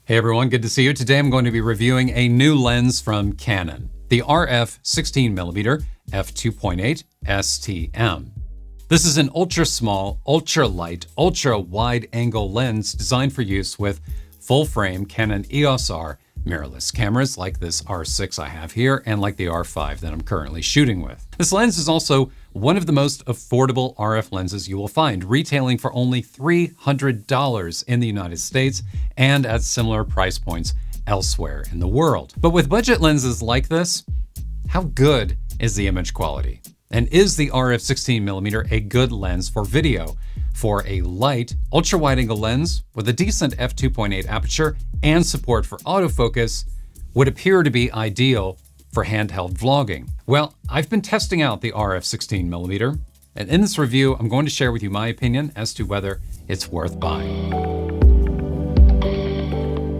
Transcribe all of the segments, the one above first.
Hey everyone, good to see you. Today I'm going to be reviewing a new lens from Canon, the RF 16mm f2.8 STM. This is an ultra-small, ultra-light, ultra-wide-angle lens designed for use with full-frame Canon EOS R mirrorless cameras like this R6 I have here and like the R5 that I'm currently shooting with. This lens is also one of the most affordable RF lenses you will find, retailing for only $300 in the United States and at similar price points elsewhere in the world. But with budget lenses like this, how good is the image quality? And is the RF 16mm a good lens for video? For a light, ultra-wide-angle lens with a decent f2.8 aperture and support for autofocus would appear to be ideal for handheld vlogging. Well, I've been testing out the RF 16mm, and in this review, I'm going to share with you my opinion as to whether it's worth buying.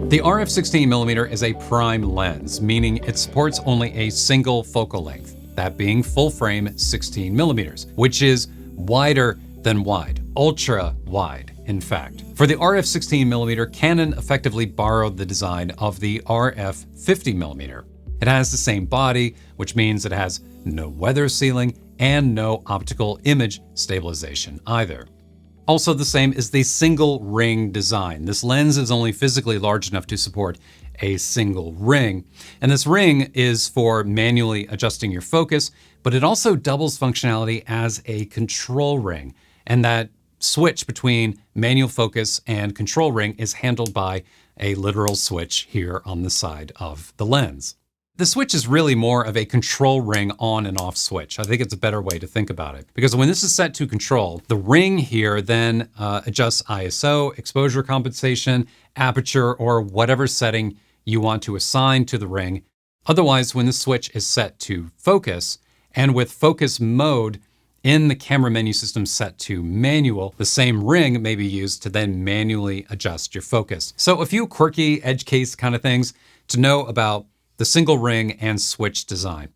The RF 16mm is a prime lens, meaning it supports only a single focal length, that being full frame 16mm, which is wider than wide, ultra wide, in fact. For the RF 16mm, Canon effectively borrowed the design of the RF 50mm. It has the same body, which means it has no weather sealing and no optical image stabilization either. Also the same is the single ring design. This lens is only physically large enough to support a single ring. And this ring is for manually adjusting your focus, but it also doubles functionality as a control ring. And that switch between manual focus and control ring is handled by a literal switch here on the side of the lens. The switch is really more of a control ring on and off switch. I think it's a better way to think about it. Because when this is set to control, the ring here then adjusts ISO, exposure compensation, aperture, or whatever setting you want to assign to the ring. Otherwise, when the switch is set to focus, and with focus mode in the camera menu system set to manual, the same ring may be used to then manually adjust your focus. So a few quirky edge case kind of things to know about the single ring and switch design.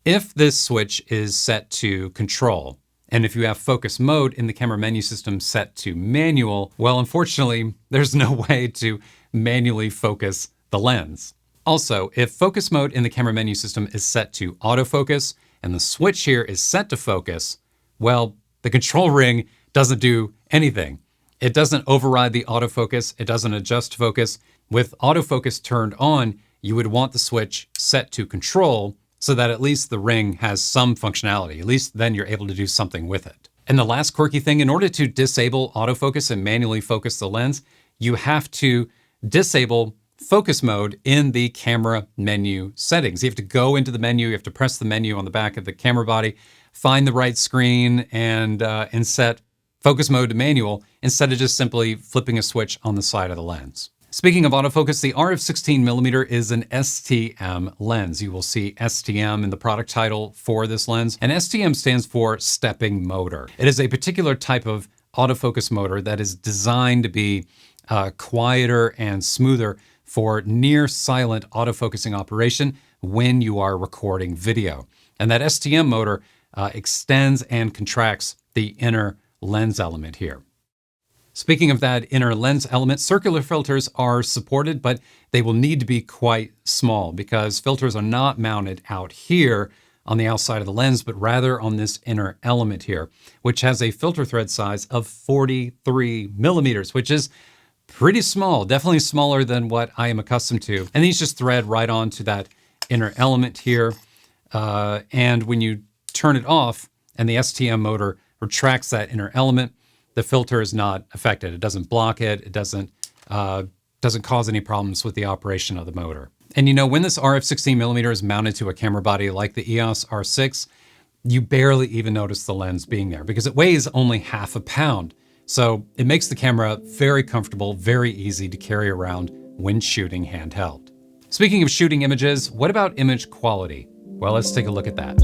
If this switch is set to control, and if you have focus mode in the camera menu system set to manual, well, unfortunately, there's no way to manually focus the lens. Also, if focus mode in the camera menu system is set to autofocus and the switch here is set to focus, well, the control ring doesn't do anything. It doesn't override the autofocus. It doesn't adjust focus. With autofocus turned on, you would want the switch set to control so that at least the ring has some functionality. At least then you're able to do something with it. And the last quirky thing, in order to disable autofocus and manually focus the lens, you have to disable focus mode in the camera menu settings. You have to go into the menu, you have to press the menu on the back of the camera body, find the right screen and set focus mode to manual instead of just simply flipping a switch on the side of the lens. Speaking of autofocus, the RF 16mm is an STM lens. You will see STM in the product title for this lens, and STM stands for stepping motor. It is a particular type of autofocus motor that is designed to be quieter and smoother for near silent autofocusing operation when you are recording video. And that STM motor extends and contracts the inner lens element here. Speaking of that inner lens element, circular filters are supported, but they will need to be quite small because filters are not mounted out here on the outside of the lens, but rather on this inner element here, which has a filter thread size of 43mm, which is pretty small, definitely smaller than what I am accustomed to. And these just thread right onto that inner element here. And when you turn it off and the STM motor retracts that inner element, the filter is not affected. It doesn't block it. It doesn't cause any problems with the operation of the motor. And you know, when this RF 16mm is mounted to a camera body like the EOS R6, you barely even notice the lens being there because it weighs only half a pound. So it makes the camera very comfortable, very easy to carry around when shooting handheld. Speaking of shooting images, what about image quality? Well, let's take a look at that.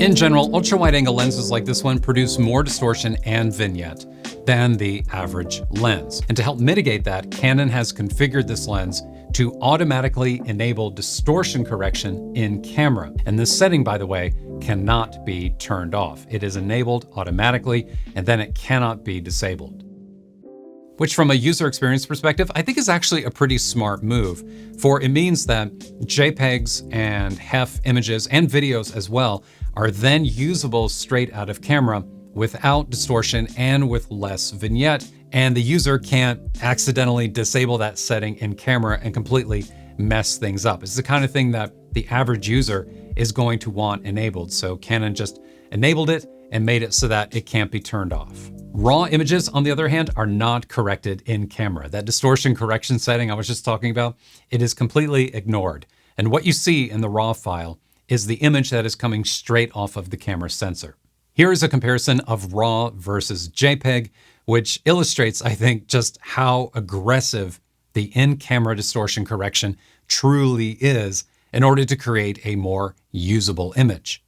In general, ultra-wide-angle lenses like this one produce more distortion and vignette than the average lens. And to help mitigate that, Canon has configured this lens to automatically enable distortion correction in camera. And this setting, by the way, cannot be turned off. It is enabled automatically, and then it cannot be disabled. Which from a user experience perspective, I think is actually a pretty smart move, for it means that JPEGs and HEF images and videos as well are then usable straight out of camera without distortion and with less vignette, and the user can't accidentally disable that setting in camera and completely mess things up. It's the kind of thing that the average user is going to want enabled, so Canon just enabled it and made it so that it can't be turned off. Raw images, on the other hand, are not corrected in camera. That distortion correction setting I was just talking about, it is completely ignored. And what you see in the raw file is the image that is coming straight off of the camera sensor. Here is a comparison of RAW versus JPEG, which illustrates, I think, just how aggressive the in-camera distortion correction truly is in order to create a more usable image.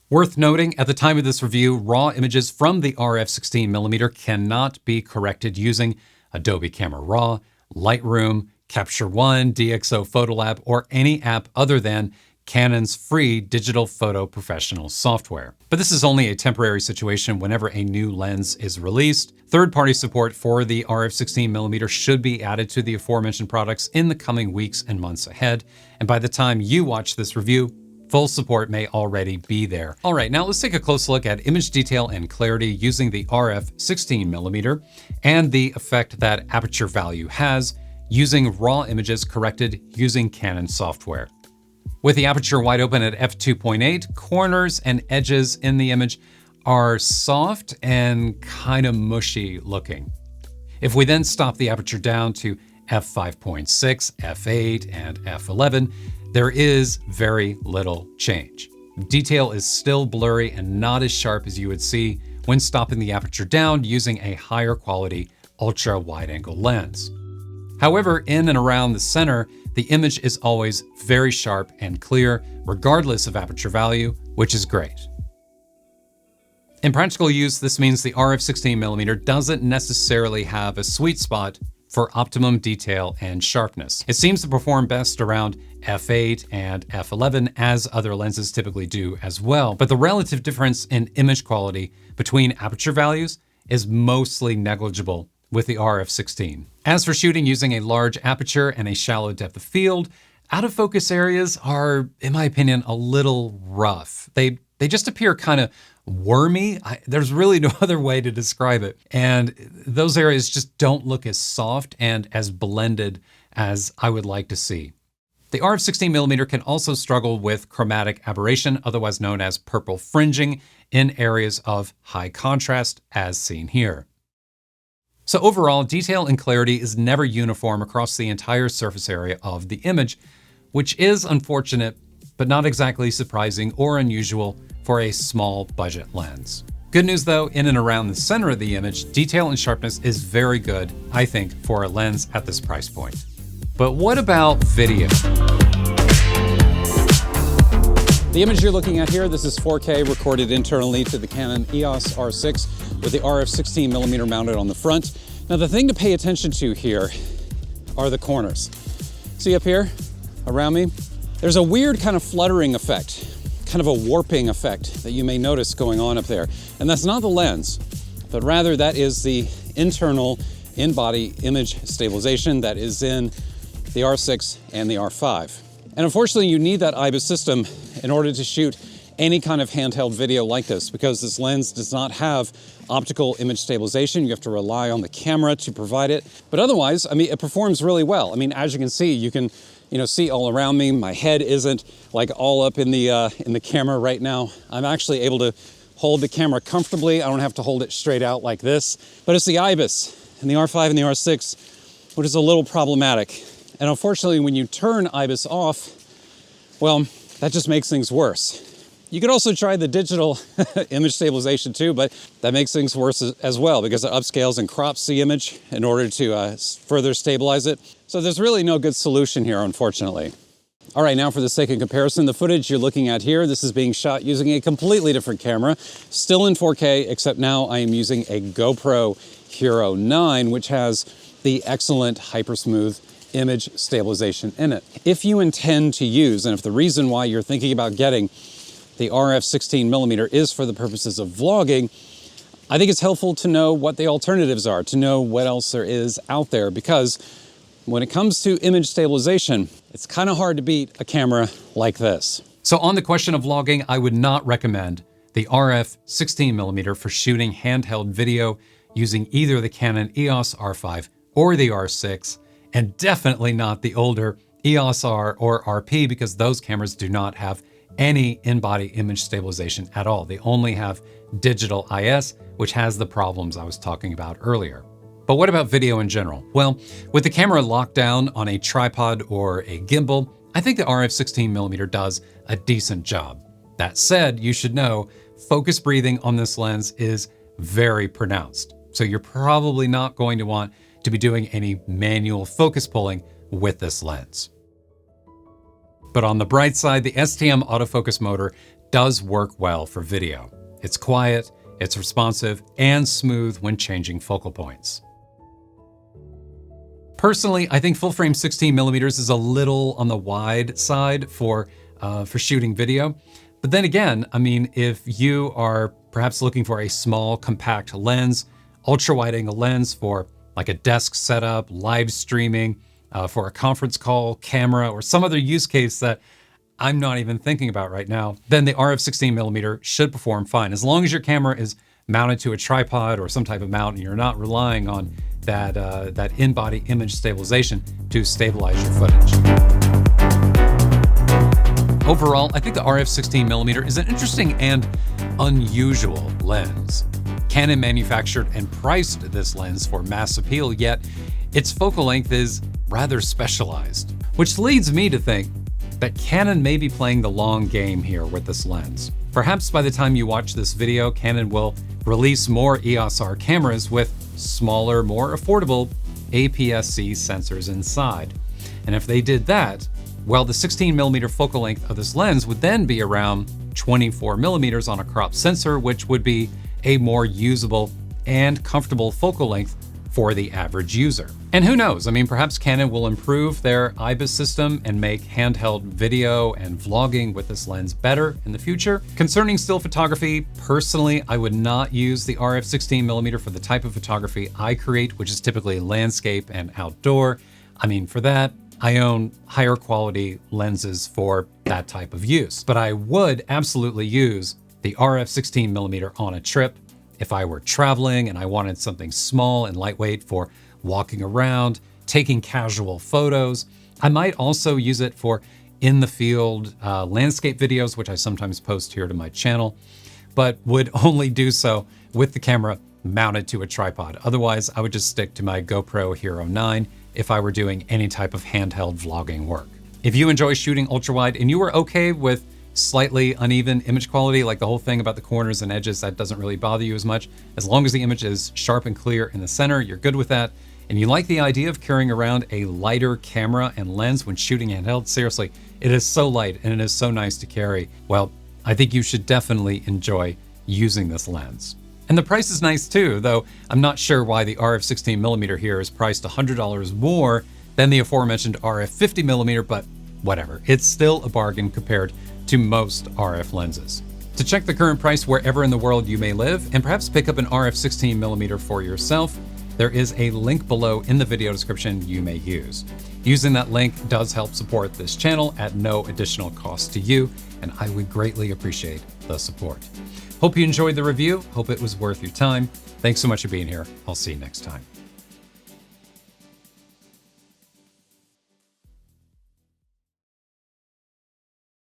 Worth noting, at the time of this review, raw images from the RF 16mm cannot be corrected using Adobe Camera Raw, Lightroom, Capture One, DxO Photolab, or any app other than Canon's free digital photo professional software. But this is only a temporary situation whenever a new lens is released. Third-party support for the RF 16mm should be added to the aforementioned products in the coming weeks and months ahead. And by the time you watch this review, full support may already be there. All right, now let's take a close look at image detail and clarity using the RF 16mm and the effect that aperture value has using raw images corrected using Canon software. With the aperture wide open at f2.8, corners and edges in the image are soft and kind of mushy looking. If we then stop the aperture down to f5.6, f8, and f11, there is very little change. Detail is still blurry and not as sharp as you would see when stopping the aperture down using a higher quality ultra wide angle lens. However, in and around the center, the image is always very sharp and clear, regardless of aperture value, which is great. In practical use, this means the RF 16mm doesn't necessarily have a sweet spot for optimum detail and sharpness. It seems to perform best around f8 and f11, as other lenses typically do as well. But the relative difference in image quality between aperture values is mostly negligible with the RF 16. As for shooting using a large aperture and a shallow depth of field, out of focus areas are, in my opinion, a little rough. They just appear kind of wormy. There's really no other way to describe it. And those areas just don't look as soft and as blended as I would like to see. The RF 16mm can also struggle with chromatic aberration, otherwise known as purple fringing, in areas of high contrast, as seen here. So overall, detail and clarity is never uniform across the entire surface area of the image, which is unfortunate, but not exactly surprising or unusual for a small budget lens. Good news though, in and around the center of the image, detail and sharpness is very good, I think, for a lens at this price point. But what about video? The image you're looking at here, this is 4K recorded internally to the Canon EOS R6 with the RF 16mm mounted on the front. Now the thing to pay attention to here are the corners. See up here around me? There's a weird kind of fluttering effect, kind of a warping effect that you may notice going on up there. And that's not the lens, but rather that is the internal in-body image stabilization that is in the R6 and the R5. And unfortunately, you need that IBIS system in order to shoot any kind of handheld video like this, because this lens does not have optical image stabilization. You have to rely on the camera to provide it. But otherwise, I mean, it performs really well. I mean, as you can see, you can see all around me. My head isn't like all up in the camera right now. I'm actually able to hold the camera comfortably. I don't have to hold it straight out like this. But it's the IBIS and the R5 and the R6, which is a little problematic. And unfortunately, when you turn IBIS off, well, that just makes things worse. You could also try the digital image stabilization too, but that makes things worse as well because it upscales and crops the image in order to further stabilize it. So there's really no good solution here, unfortunately. All right, now for the sake of comparison, the footage you're looking at here, this is being shot using a completely different camera, still in 4K, except now I am using a GoPro Hero 9, which has the excellent hypersmooth image stabilization in it. If you intend to use, and if the reason why you're thinking about getting the RF 16mm is for the purposes of vlogging, I think it's helpful to know what the alternatives are, to know what else there is out there, because when it comes to image stabilization, it's kind of hard to beat a camera like this. So on the question of vlogging, I would not recommend the RF 16mm for shooting handheld video using either the Canon EOS R5 or the R6, and definitely not the older EOS R or RP, because those cameras do not have any in-body image stabilization at all. They only have digital IS, which has the problems I was talking about earlier. But what about video in general? Well, with the camera locked down on a tripod or a gimbal, I think the RF 16mm does a decent job. That said, you should know focus breathing on this lens is very pronounced. So you're probably not going to want to be doing any manual focus pulling with this lens. But on the bright side, the STM autofocus motor does work well for video. It's quiet, it's responsive, and smooth when changing focal points. Personally, I think full-frame 16mm is a little on the wide side for shooting video. But then again, I mean, if you are perhaps looking for a small, compact lens, ultra-wide-angle lens for like a desk setup, live streaming, for a conference call, camera, or some other use case that I'm not even thinking about right now, then the RF 16mm should perform fine. As long as your camera is mounted to a tripod or some type of mount and you're not relying on that in-body image stabilization to stabilize your footage. Overall, I think the RF 16mm is an interesting and unusual lens. Canon manufactured and priced this lens for mass appeal, yet its focal length is rather specialized, which leads me to think that Canon may be playing the long game here with this lens. Perhaps by the time you watch this video, Canon will release more EOS R cameras with smaller, more affordable APS-C sensors inside. And if they did that, well, the 16mm focal length of this lens would then be around 24mm on a crop sensor, which would be a more usable and comfortable focal length for the average user. And who knows, I mean, perhaps Canon will improve their IBIS system and make handheld video and vlogging with this lens better in the future. Concerning still photography, personally, I would not use the RF 16mm for the type of photography I create, which is typically landscape and outdoor. I mean, for that, I own higher quality lenses for that type of use. But I would absolutely use the RF 16mm on a trip if I were traveling and I wanted something small and lightweight for walking around, taking casual photos. I might also use it for in the field landscape videos, which I sometimes post here to my channel, but would only do so with the camera mounted to a tripod. Otherwise, I would just stick to my GoPro Hero 9 if I were doing any type of handheld vlogging work. If you enjoy shooting ultra-wide and you are okay with slightly uneven image quality, like the whole thing about the corners and edges, that doesn't really bother you as much. As long as the image is sharp and clear in the center, you're good with that. And you like the idea of carrying around a lighter camera and lens when shooting handheld, seriously, it is so light and it is so nice to carry. Well, I think you should definitely enjoy using this lens. And the price is nice too, though I'm not sure why the RF 16mm here is priced $100 more than the aforementioned RF 50mm, but whatever. It's still a bargain compared to most RF lenses. To check the current price wherever in the world you may live, and perhaps pick up an RF 16mm for yourself, there is a link below in the video description you may use. Using that link does help support this channel at no additional cost to you, and I would greatly appreciate the support. Hope you enjoyed the review. Hope it was worth your time. Thanks so much for being here. I'll see you next time.